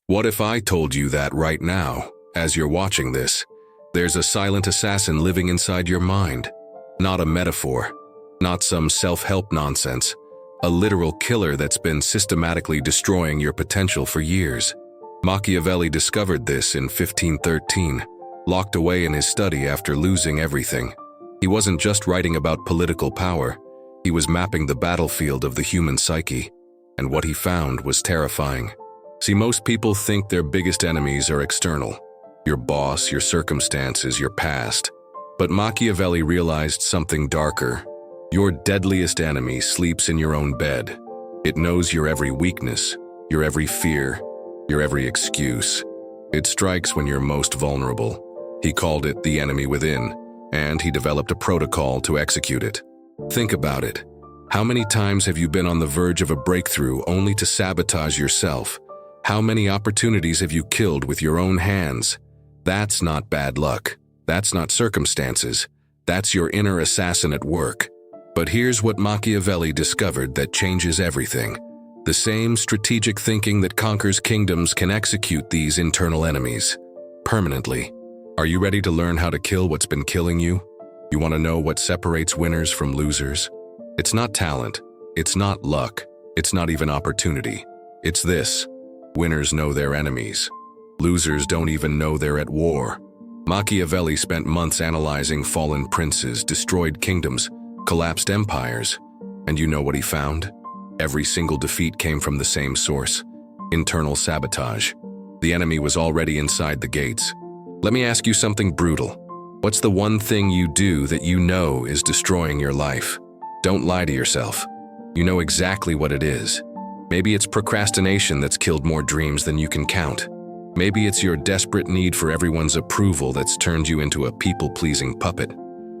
What if I told you that right now, as you're watching this, there's a silent assassin living inside your mind? Not a metaphor, not some self-help nonsense, a literal killer that's been systematically destroying your potential for years. Machiavelli discovered this in 1513, locked away in his study after losing everything. He wasn't just writing about political power, he was mapping the battlefield of the human psyche, and what he found was terrifying. See, most people think their biggest enemies are external, your boss, your circumstances, your past. But Machiavelli realized something darker. Your deadliest enemy sleeps in your own bed. It knows your every weakness, your every fear, your every excuse. It strikes when you're most vulnerable. He called it the enemy within, and he developed a protocol to execute it. Think about it. How many times have you been on the verge of a breakthrough only to sabotage yourself? How many opportunities have you killed with your own hands? That's not bad luck. That's not circumstances. That's your inner assassin at work. But here's what Machiavelli discovered that changes everything. The same strategic thinking that conquers kingdoms can execute these internal enemies permanently. Are you ready to learn how to kill what's been killing you? You want to know what separates winners from losers? It's not talent. It's not luck. It's not even opportunity. It's this. Winners know their enemies. Losers don't even know they're at war. Machiavelli spent months analyzing fallen princes, destroyed kingdoms, collapsed empires. And you know what he found? Every single defeat came from the same source: internal sabotage. The enemy was already inside the gates. Let me ask you something brutal. What's the one thing you do that you know is destroying your life? Don't lie to yourself. You know exactly what it is. Maybe it's procrastination that's killed more dreams than you can count. Maybe it's your desperate need for everyone's approval that's turned you into a people-pleasing puppet.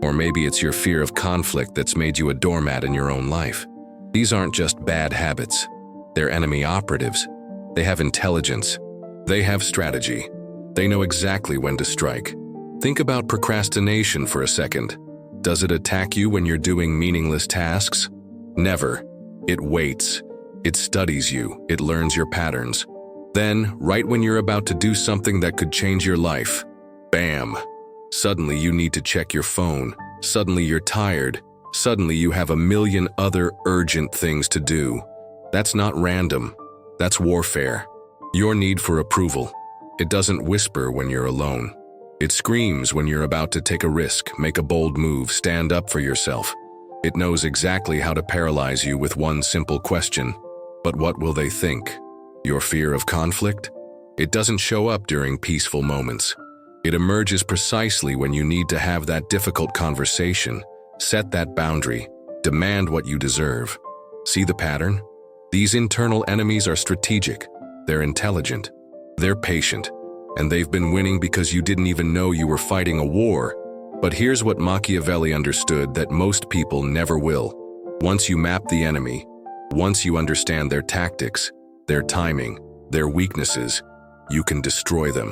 Or maybe it's your fear of conflict that's made you a doormat in your own life. These aren't just bad habits. They're enemy operatives. They have intelligence. They have strategy. They know exactly when to strike. Think about procrastination for a second. Does it attack you when you're doing meaningless tasks? Never. It waits. It studies you. It learns your patterns. Then, right when you're about to do something that could change your life, bam! Suddenly you need to check your phone. Suddenly you're tired. Suddenly you have a million other urgent things to do. That's not random. That's warfare. Your need for approval. It doesn't whisper when you're alone. It screams when you're about to take a risk, make a bold move, stand up for yourself. It knows exactly how to paralyze you with one simple question. But what will they think? Your fear of conflict? It doesn't show up during peaceful moments. It emerges precisely when you need to have that difficult conversation, set that boundary, demand what you deserve. See the pattern? These internal enemies are strategic, they're intelligent, they're patient, and they've been winning because you didn't even know you were fighting a war. But here's what Machiavelli understood that most people never will. Once you map the enemy, once you understand their tactics, their timing, their weaknesses, you can destroy them.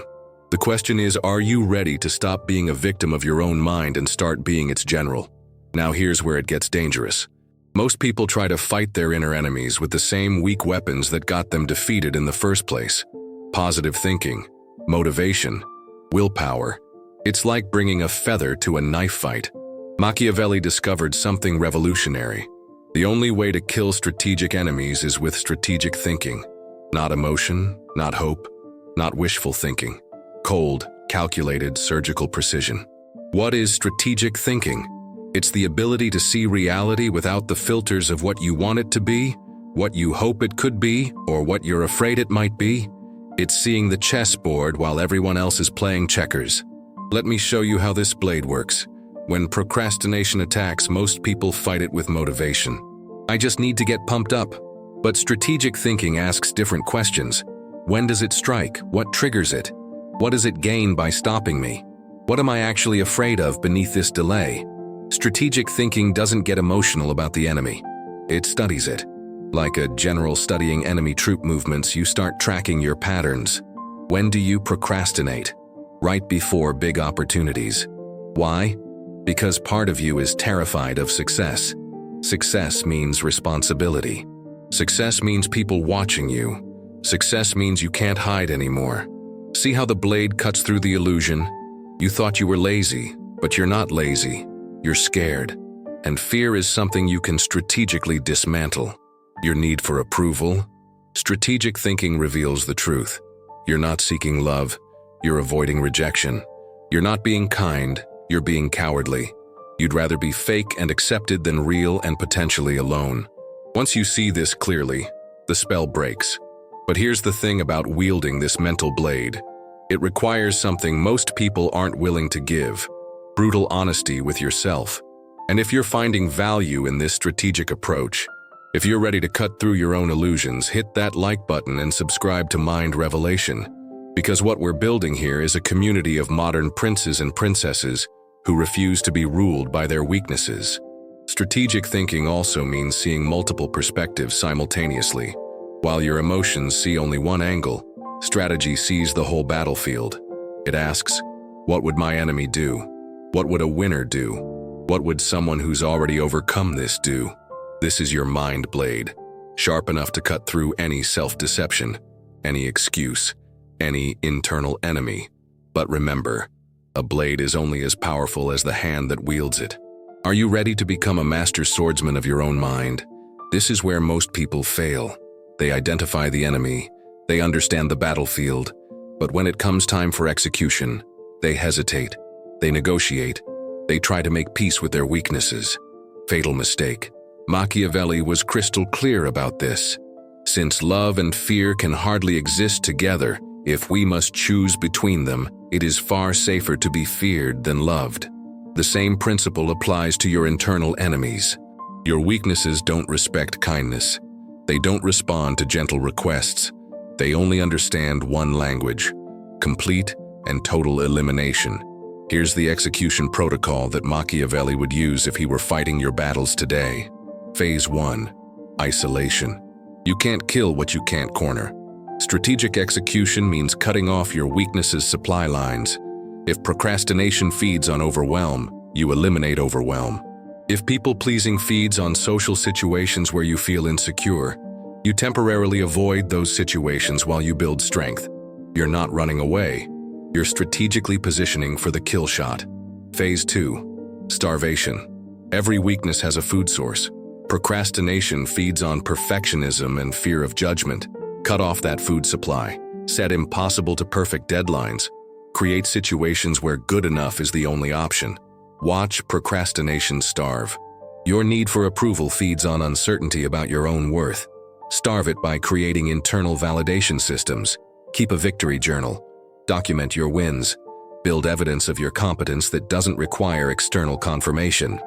The question is, are you ready to stop being a victim of your own mind and start being its general? Now here's where it gets dangerous. Most people try to fight their inner enemies with the same weak weapons that got them defeated in the first place. Positive thinking, motivation, willpower. It's like bringing a feather to a knife fight. Machiavelli discovered something revolutionary. The only way to kill strategic enemies is with strategic thinking. Not emotion, not hope, not wishful thinking. Cold, calculated, surgical precision. What is strategic thinking? It's the ability to see reality without the filters of what you want it to be, what you hope it could be, or what you're afraid it might be. It's seeing the chessboard while everyone else is playing checkers. Let me show you how this blade works. When procrastination attacks, most people fight it with motivation. I just need to get pumped up. But strategic thinking asks different questions. When does it strike? What triggers it? What does it gain by stopping me? What am I actually afraid of beneath this delay? Strategic thinking doesn't get emotional about the enemy. It studies it. Like a general studying enemy troop movements, you start tracking your patterns. When do you procrastinate? Right before big opportunities. Why? Because part of you is terrified of success. Success means responsibility. Success means people watching you. Success means you can't hide anymore. See how the blade cuts through the illusion? You thought you were lazy, but you're not lazy. You're scared. And fear is something you can strategically dismantle. Your need for approval? Strategic thinking reveals the truth. You're not seeking love. You're avoiding rejection. You're not being kind. You're being cowardly. You'd rather be fake and accepted than real and potentially alone. Once you see this clearly, the spell breaks. But here's the thing about wielding this mental blade. It requires something most people aren't willing to give: brutal honesty with yourself. And if you're finding value in this strategic approach, if you're ready to cut through your own illusions, hit that like button and subscribe to Mind Revelation. Because what we're building here is a community of modern princes and princesses who refuse to be ruled by their weaknesses. Strategic thinking also means seeing multiple perspectives simultaneously. While your emotions see only one angle, strategy sees the whole battlefield. It asks, what would my enemy do? What would a winner do? What would someone who's already overcome this do? This is your mind blade, sharp enough to cut through any self-deception, any excuse, any internal enemy. But remember, a blade is only as powerful as the hand that wields it. Are you ready to become a master swordsman of your own mind? This is where most people fail. They identify the enemy, they understand the battlefield, but when it comes time for execution, they hesitate, they negotiate, they try to make peace with their weaknesses. Fatal mistake. Machiavelli was crystal clear about this. Since love and fear can hardly exist together, if we must choose between them, it is far safer to be feared than loved. The same principle applies to your internal enemies. Your weaknesses don't respect kindness. They don't respond to gentle requests. They only understand one language: complete and total elimination. Here's the execution protocol that Machiavelli would use if he were fighting your battles today. Phase 1. Isolation. You can't kill what you can't corner. Strategic execution means cutting off your weaknesses' supply lines. If procrastination feeds on overwhelm, you eliminate overwhelm. If people-pleasing feeds on social situations where you feel insecure, you temporarily avoid those situations while you build strength. You're not running away. You're strategically positioning for the kill shot. Phase 2. Starvation. Every weakness has a food source. Procrastination feeds on perfectionism and fear of judgment. Cut off that food supply. Set impossible to perfect deadlines. Create situations where good enough is the only option. Watch procrastination starve. Your need for approval feeds on uncertainty about your own worth. Starve it by creating internal validation systems. Keep a victory journal. Document your wins. Build evidence of your competence that doesn't require external confirmation.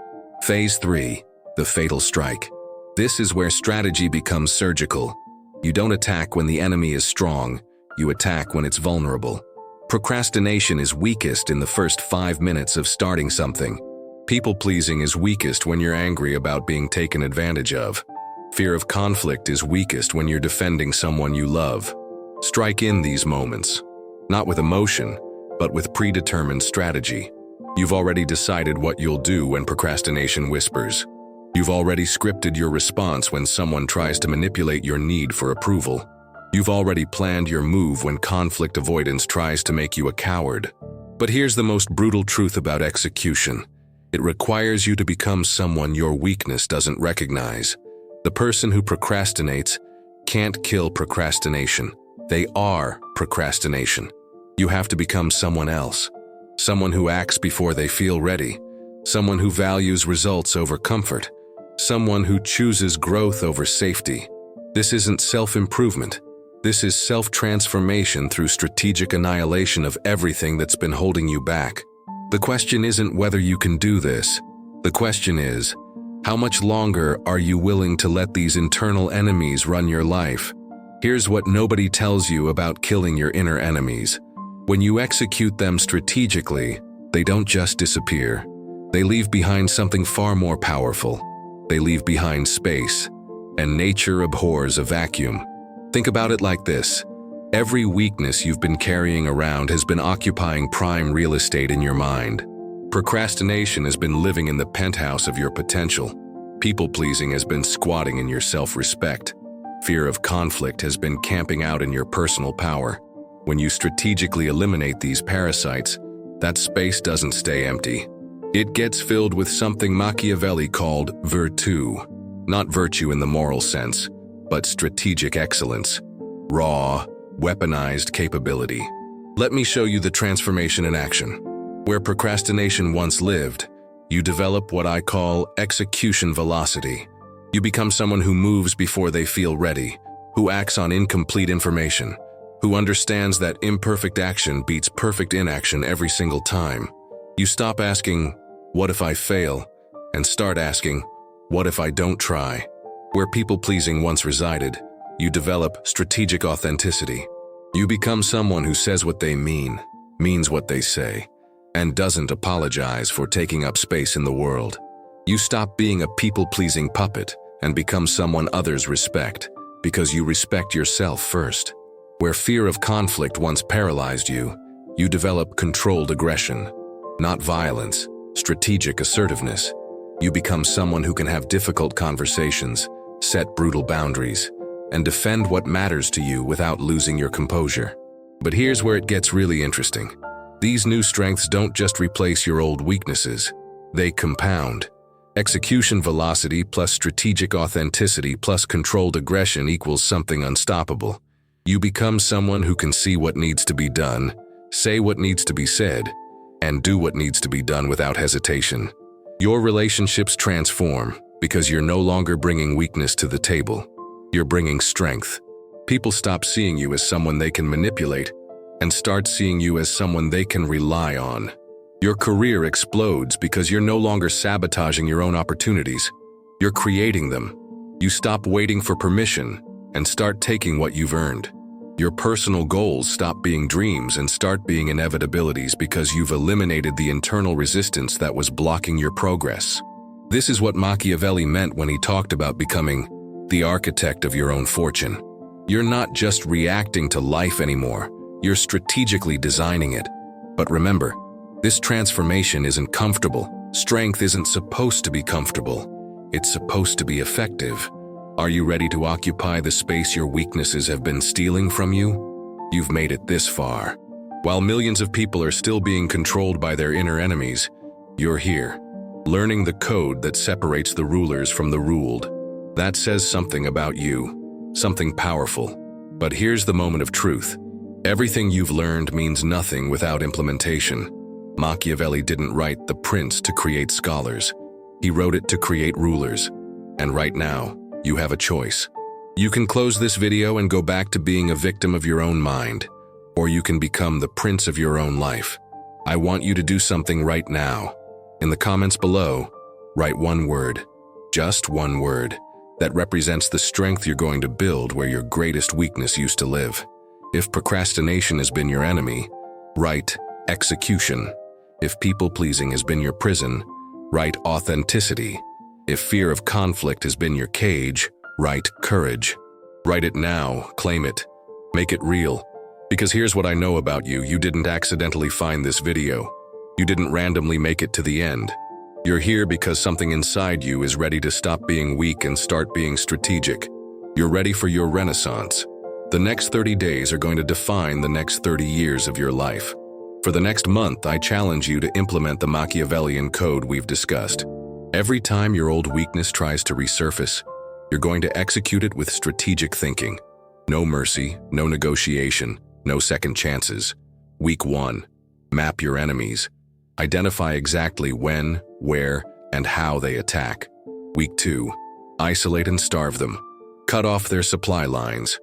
Phase 3. The fatal strike. This is where strategy becomes surgical. You don't attack when the enemy is strong. You attack when it's vulnerable. Procrastination is weakest in the first 5 minutes of starting something. People-pleasing is weakest when you're angry about being taken advantage of. Fear of conflict is weakest when you're defending someone you love. Strike in these moments, not with emotion, but with predetermined strategy. You've already decided what you'll do when procrastination whispers. You've already scripted your response when someone tries to manipulate your need for approval. You've already planned your move when conflict avoidance tries to make you a coward. But here's the most brutal truth about execution. It requires you to become someone your weakness doesn't recognize. The person who procrastinates can't kill procrastination. They are procrastination. You have to become someone else. Someone who acts before they feel ready. Someone who values results over comfort. Someone who chooses growth over safety. This isn't self-improvement. This is self-transformation through strategic annihilation of everything that's been holding you back. The question isn't whether you can do this. The question is, how much longer are you willing to let these internal enemies run your life? Here's what nobody tells you about killing your inner enemies. When you execute them strategically, they don't just disappear. They leave behind something far more powerful. They leave behind space, and nature abhors a vacuum. Think about it like this. Every weakness you've been carrying around has been occupying prime real estate in your mind. Procrastination has been living in the penthouse of your potential. People-pleasing has been squatting in your self-respect. Fear of conflict has been camping out in your personal power. When you strategically eliminate these parasites, that space doesn't stay empty. It gets filled with something Machiavelli called virtù. Not virtue in the moral sense, but strategic excellence. Raw, weaponized capability. Let me show you the transformation in action. Where procrastination once lived, you develop what I call execution velocity. You become someone who moves before they feel ready, who acts on incomplete information, who understands that imperfect action beats perfect inaction every single time. You stop asking, "What if I fail?" and start asking, "What if I don't try?" Where people-pleasing once resided, you develop strategic authenticity. You become someone who says what they mean, means what they say, and doesn't apologize for taking up space in the world. You stop being a people-pleasing puppet and become someone others respect, because you respect yourself first. Where fear of conflict once paralyzed you, you develop controlled aggression, not violence, strategic assertiveness. You become someone who can have difficult conversations, set brutal boundaries, and defend what matters to you without losing your composure. But here's where it gets really interesting. These new strengths don't just replace your old weaknesses, they compound. Execution velocity plus strategic authenticity plus controlled aggression equals something unstoppable. You become someone who can see what needs to be done, say what needs to be said, and do what needs to be done without hesitation. Your relationships transform because you're no longer bringing weakness to the table. You're bringing strength. People stop seeing you as someone they can manipulate and start seeing you as someone they can rely on. Your career explodes because you're no longer sabotaging your own opportunities. You're creating them. You stop waiting for permission and start taking what you've earned. Your personal goals stop being dreams and start being inevitabilities because you've eliminated the internal resistance that was blocking your progress. This is what Machiavelli meant when he talked about becoming the architect of your own fortune. You're not just reacting to life anymore, you're strategically designing it. But remember, this transformation isn't comfortable. Strength isn't supposed to be comfortable. It's supposed to be effective. Are you ready to occupy the space your weaknesses have been stealing from you? You've made it this far. While millions of people are still being controlled by their inner enemies, you're here, learning the code that separates the rulers from the ruled. That says something about you, something powerful. But here's the moment of truth. Everything you've learned means nothing without implementation. Machiavelli didn't write The Prince to create scholars. He wrote it to create rulers. And right now, you have a choice. You can close this video and go back to being a victim of your own mind, or you can become the prince of your own life. I want you to do something right now. In the comments below, write one word, just one word, that represents the strength you're going to build where your greatest weakness used to live. If procrastination has been your enemy, write execution. If people-pleasing has been your prison, write authenticity. If fear of conflict has been your cage, write courage. Write it now, claim it, make it real. Because here's what I know about you: you didn't accidentally find this video. You didn't randomly make it to the end. You're here because something inside you is ready to stop being weak and start being strategic. You're ready for your renaissance. The next 30 days are going to define the next 30 years of your life. For the next month, I challenge you to implement the Machiavellian code we've discussed. Every time your old weakness tries to resurface, you're going to execute it with strategic thinking. No mercy, no negotiation, no second chances. Week 1, map your enemies. Identify exactly when, where, and how they attack. Week 2, isolate and starve them. Cut off their supply lines.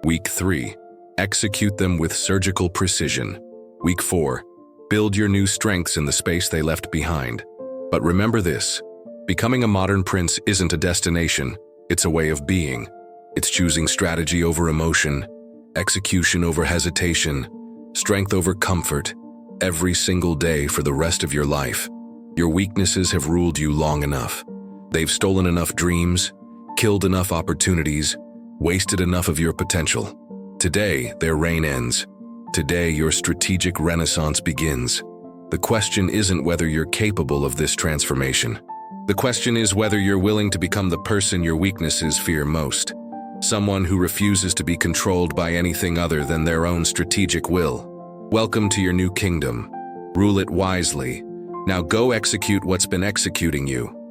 Week 3, execute them with surgical precision. Week 4, build your new strengths in the space they left behind. But remember this: becoming a modern prince isn't a destination, it's a way of being. It's choosing strategy over emotion, execution over hesitation, strength over comfort, every single day for the rest of your life. Your weaknesses have ruled you long enough. They've stolen enough dreams, killed enough opportunities, wasted enough of your potential. Today, their reign ends. Today, your strategic renaissance begins. The question isn't whether you're capable of this transformation. The question is whether you're willing to become the person your weaknesses fear most. someone who refuses to be controlled by anything other than their own strategic will. Welcome to your new kingdom. Rule it wisely. Now go execute what's been executing you.